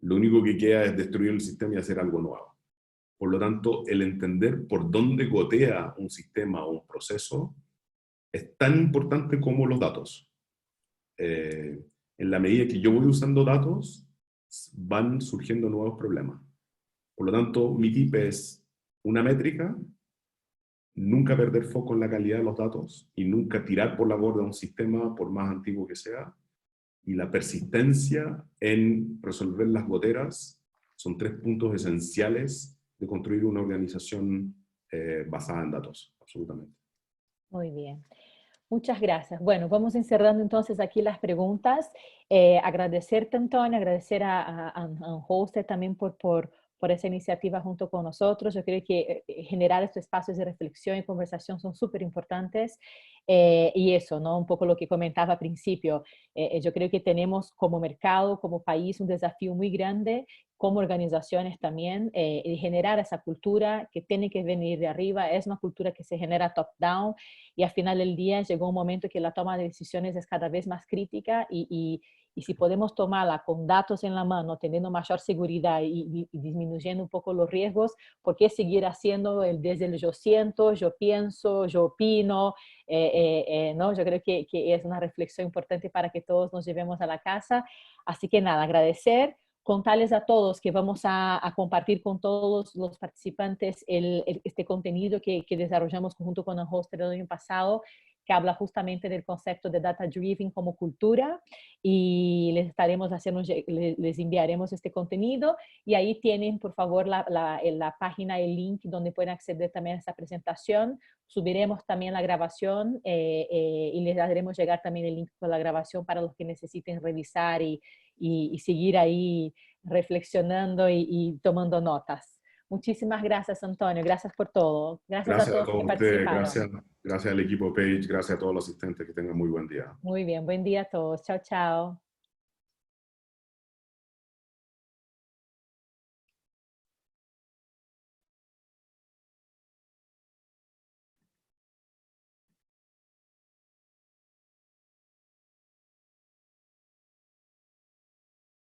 S3: Lo único que queda es destruir el sistema y hacer algo nuevo. Por lo tanto, el entender por dónde gotea un sistema o un proceso es tan importante como los datos. En la medida que yo voy usando datos, van surgiendo nuevos problemas. Por lo tanto, mi tip es una métrica, nunca perder foco en la calidad de los datos y nunca tirar por la borda un sistema, por más antiguo que sea. Y la persistencia en resolver las goteras son 3 puntos esenciales de construir una organización basada en datos, absolutamente.
S2: Muy bien. Muchas gracias. Bueno, vamos encerrando entonces aquí las preguntas. Agradecerte, Antonio, agradecer a Unhosted también por esa iniciativa junto con nosotros. Yo creo que generar estos espacios de reflexión y conversación son súper importantes. Y eso, ¿no? Un poco lo que comentaba al principio. Yo creo que tenemos como mercado, como país, un desafío muy grande, como organizaciones también, de generar esa cultura que tiene que venir de arriba. Es una cultura que se genera top-down y al final del día llegó un momento que la toma de decisiones es cada vez más crítica y si podemos tomarla con datos en la mano, teniendo mayor seguridad y disminuyendo un poco los riesgos, ¿por qué seguir haciendo desde el yo siento, yo pienso, yo opino? ¿No? Yo creo que es una reflexión importante para que todos nos llevemos a la casa. Así que nada, agradecer, contarles a todos que vamos a compartir con todos los participantes este contenido que desarrollamos junto con el host el año pasado, que habla justamente del concepto de Data Driven como cultura, y les estaremos haciendo, les enviaremos este contenido, y ahí tienen, por favor, la página, el link donde pueden acceder también a esta presentación. Subiremos también la grabación y les haremos llegar también el link con la grabación para los que necesiten revisar y seguir ahí reflexionando y tomando notas. Muchísimas gracias, Antonio. Gracias por todo. Gracias a
S3: Gracias a
S2: todos que
S3: todos ustedes,
S2: participaron.
S3: gracias al equipo Page, gracias a todos los asistentes, que tengan muy buen día.
S2: Muy bien. Buen día a todos. Chao, chao.